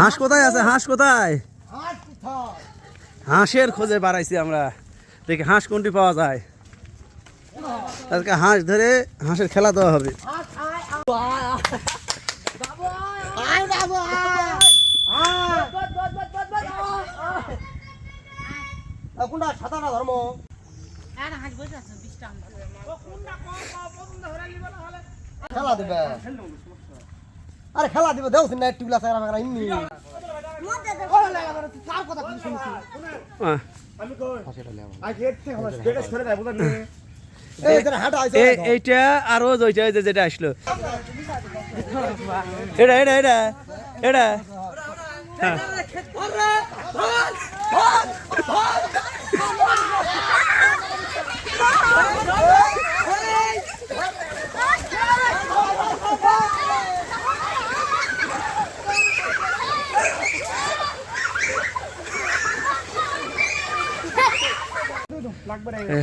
হাঁস কোথায় আছে? হাঁস কোথায়? হাঁসের খোঁজে বাড়াইছি আমরা, দেখি হাঁস কোনটি পাওয়া যায়। আজকে হাঁস ধরে হাঁসের খেলা দেওয়া হবে। খেলা দিবে, আরে খেলা দিবে দেও না একটু গ্লাস আমরা ইন্নি এইটা আরো যেটা আসলো এটা এটা এটা এটা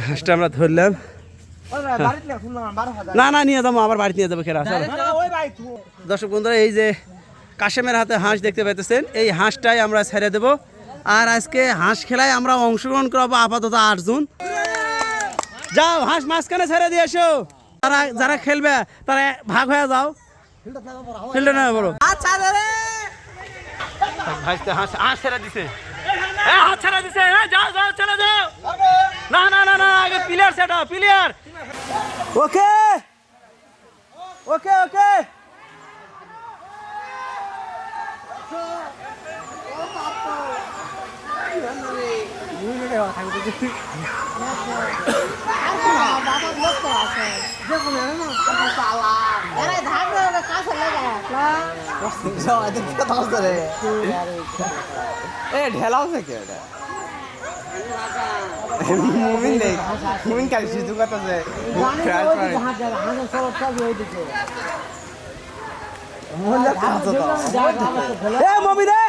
হাঁসটা আমরা ধরলাম। না না নিয়ে যাবো, আবার বাড়িতে নিয়ে যাবো খেলা। দর্শক বন্ধুরা, এই যে কাশেমের হাতে হাঁস দেখতে পাইতেছেন, এই হাঁসটাই আমরা ছেড়ে দেব। আর আজকে হাঁস খেলায় আমরা অংশগ্রহণ করবো আপাতত 8 জন। যাও হাঁস মাঝখানে ছেড়ে দিয়ে এসো, তারা যারা খেলবে তারা ভাগ হয়ে যাও, ফিল্ডে নেবে বলো। হাঁস হাঁস ছেড়ে দিছে, হাত ছেড়ে দিছে, যাও যাও চলে যাও। না না না না, আগে প্লেয়ার সেট আপ, প্লেয়ার। ওকে ওকে ওকে, ঢেলাও থাকে মুমিন নেই, মুমিন কাল সিধু কথা যে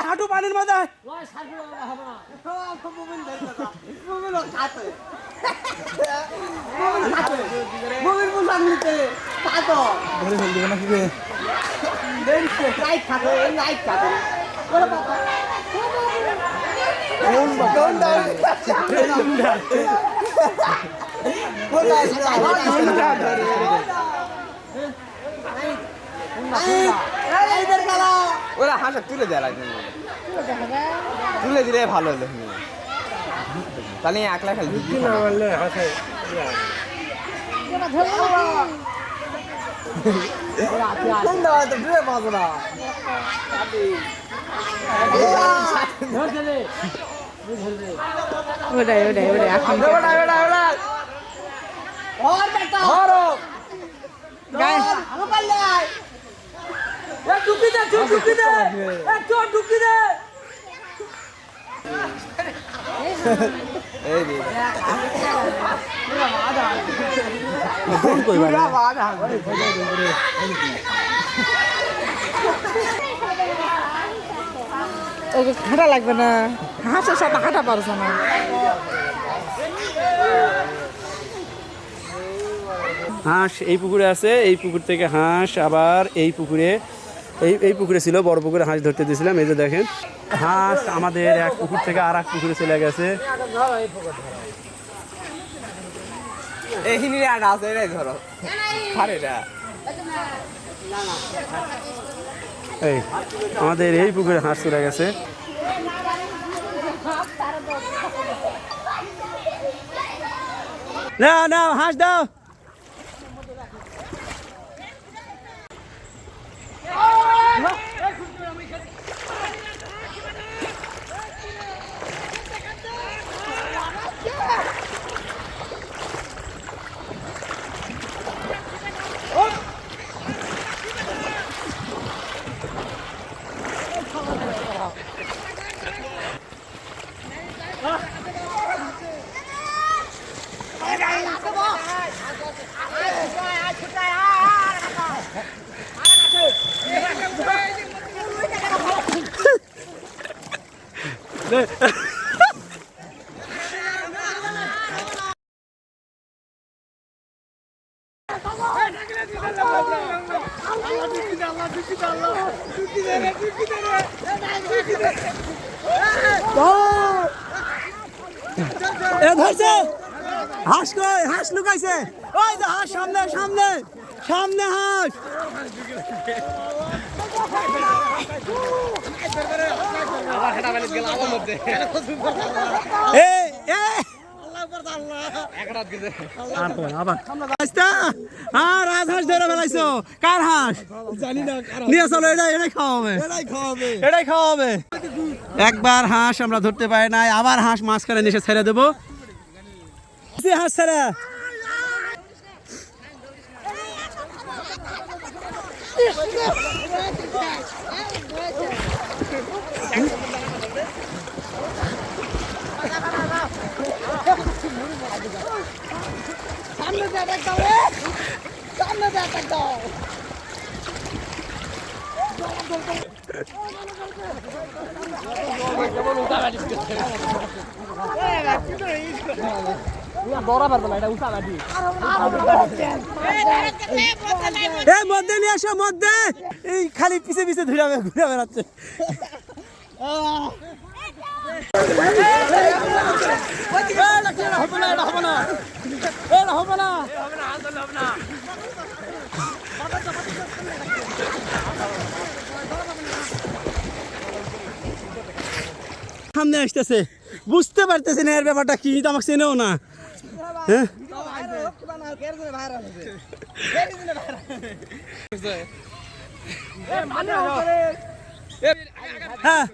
হাঁটু পানির মধ্যে ওরা হাঁসা তুলে দেয়, তুলে দিলে ভালো হলো। তাহলে একলা খেলবি ওটাই ওটাই ওটাই এখন হাঁটা লাগবে না, হাঁসের সাথে হাঁটা পারছো না। হাঁস এই পুকুরে আছে, এই পুকুর থেকে হাঁস আবার এই পুকুরে, এই পুকুরে ছিল, বড় পুকুরে হাঁস ধরতে দিয়েছিলাম। এই যে দেখেন হাঁস আমাদের এক পুকুর থেকে আর এক পুকুরে চলে গেছে। এই আমাদের এই পুকুরে হাঁস চলে গেছে। না না হাঁস দাও। ধরছে হাঁস, কই হাঁস লুকাইছে, ওই যে হাঁস, সামনে সামনে সামনে হাঁস। রাজহাঁস ধরে ফেলাইছো, কার হাঁস জানি না, নিয়ে চলো, এটাই খাওয়া হবে, এটাই খাওয়া হবে। একবার হাঁস আমরা ধরতে পারি নাই, আবার হাঁস মাঝখানে নিচে ছেড়ে দেবো। হাঁস ছেড়ে মধ্যে নিয়ে আসো, মধ্যে এই খালি পিছে পিছে ঘুরে বেড়াচ্ছে। সামনে আসতেছে, বুঝতে পারতেছে না এর ব্যাপারটা কি, তো আমাকে চেনেও না। হ্যাঁ হ্যাঁ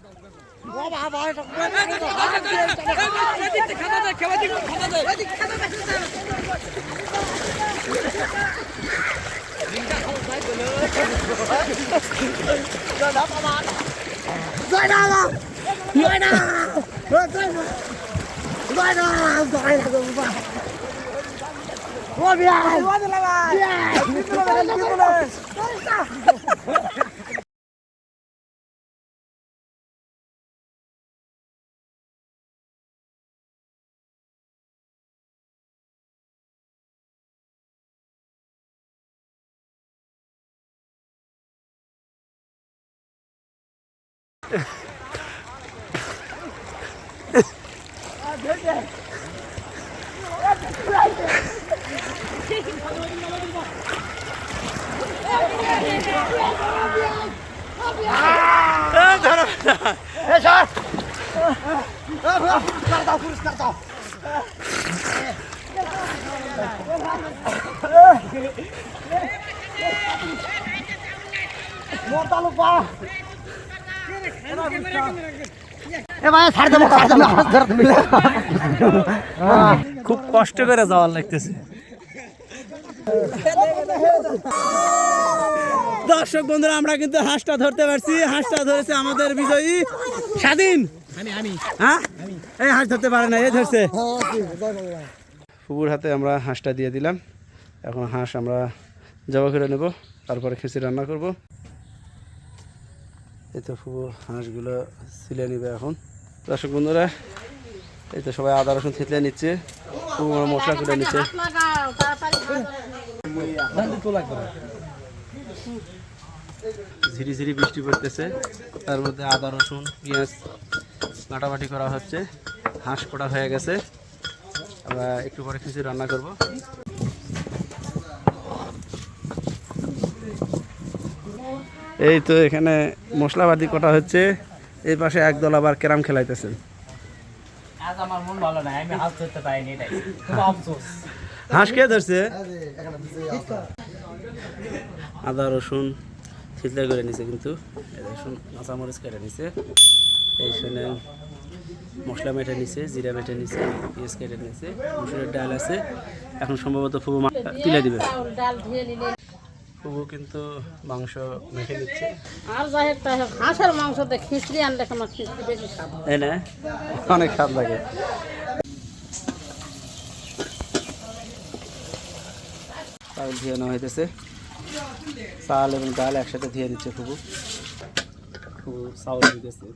খুব কষ্ট করে যাওয়ার লাগতেছে। দর্শক বন্ধুরা, আমরা কিন্তু হাঁসটা ধরতে পারছি, হাঁসটা ধরেছে আমাদের বিজয়ী স্বাধীন। হ্যাঁ, এই হাঁস ধরতে পারে না, এই ধরছে। ফুবুর হাতে আমরা হাঁসটা দিয়ে দিলাম। এখন হাঁস আমরা জবা করে নেব, তারপরে খিচুড়ি রান্না করব। এই তো ফুবু হাঁসগুলো ছিলে নিবে এখন। দর্শক বন্ধুরা, এই তো সবাই আদা রসুন থেতলে নিচ্ছে, ফুবু মশলা তুলে নিচ্ছে। ঝিরি ঝিরি বৃষ্টি পড়তেছে, তার মধ্যে আদা রসুন পেঁয়াজ কাটাবাটি করা হচ্ছে। হাঁস কোটা হয়ে গেছে, আমরা একটু পরে খিচুড়ি রান্না করব। এই তো এখানে মশলাপাতি কটা হচ্ছে, এই পাশে একদল আবার ক্যারাম খেলাইতেছেন। আজ আমার মন ভালো না, আমি হাত ধরতে পারিনি, এটাই খুব আফসোস। হাঁস কে ধরছে? আদা রসুন ছিটলে করে নিছে, কিন্তু রসুন কাঁচামরিচ কেটে নিছে, এইখানে মশলা মেটে নিছে, জিরা মেটে নিছে, পেঁয়াজ কেটে নিছে, মসুরের ডাল আছে। এখন সম্ভবত ফুবু তুলে দিবে। ফুবু কিন্তু মাংস মেখে দিচ্ছে। আর যাই একটা হাঁসের মাংস দিয়ে খিচড়ি আনলে আমার খিচড়ি বেশি স্বাদ, তাই না? অনেক স্বাদ লাগে। চাউল ধুয়ে নেওয়া হইতেছে, চাল এবং ডাল একসাথে ধুয়ে দিচ্ছে ফুবু। ফুবু চাউল দিতেছে।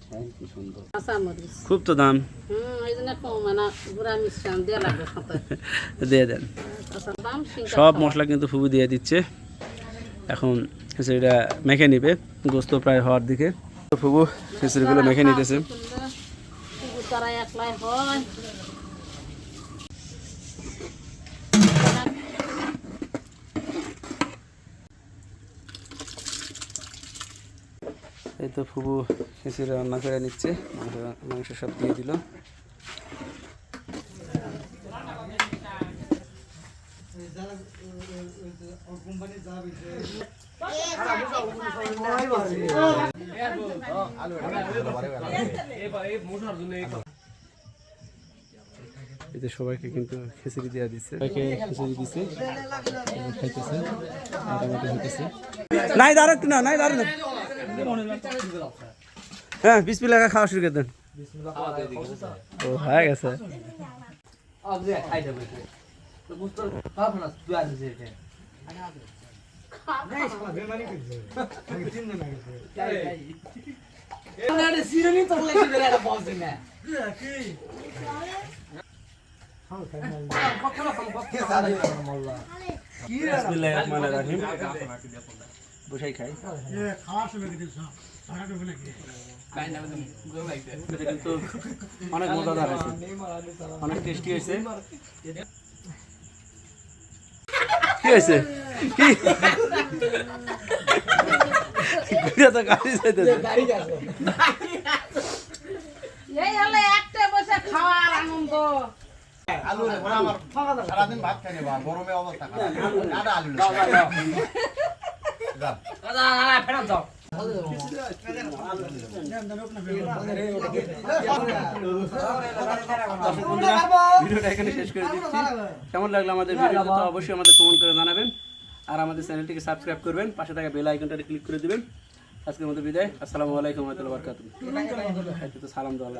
কি সুন্দর, কাঁচা মরিচ খুব তো দাম, এই জন্য মানে গুঁড়া মিশ্রণ দেওয়া লাগবে সাথে দিয়ে দেন। কাঁচা দাম সব মশলা কিন্তু ফুবু দিয়ে দিচ্ছে। এখন খিচুড়িটা মেখে নিবে, গোস্ত প্রায় হওয়ার দিকে। ফুবু খিচুড়িগুলো মেখে নিতেছে। তারা একলাই হয় এই তো ফুবু খিচুড়ি রান্না করে নিচ্ছে, মাংস সব দিয়ে দিল। এই যে সবাইকে কিন্তু খিচুড়ি দেওয়া দিচ্ছে, সবাইকে খিচুড়ি দিচ্ছে, খাইতেছে, মোটামুটি হইতেছে। নাই দাঁড়া একটু না, নাই দাঁড়া না। হ্যাঁ বিসমিল্লাহ খাওয়া শুরু করে দেন। ও হয়ে গেছে। বিসমিল্লাহির রহমানির রহিম। বসাই খাই। এটা কিন্তু অনেক মজাদার আছে, অনেক টেস্টি হয়েছে। কি হয়েছে? কি ঘুরে তো গাড়ি যাইতেছে। এই হলে একটা বসে খাওয়ার আনন্দ। সারাদিন ভাত খাই বা গরমে অবস্থা খারাপ আলু ভিডিওটা এখানে শেষ করে দিচ্ছি। কেমন লাগলো আমাদের ভিডিও তো অবশ্যই আমাদের কমেন্ট করে জানাবেন, আর আমাদের চ্যানেলটিকে সাবস্ক্রাইব করবেন, পাশে থাকা বেল আইকনটাতে ক্লিক করে দিবেন। আজকের মতো বিদায়। আসসালামু আলাইকুম ওয়া রাহমাতুল্লাহি ওয়া বারাকাতুহু। সালাম দেওয়া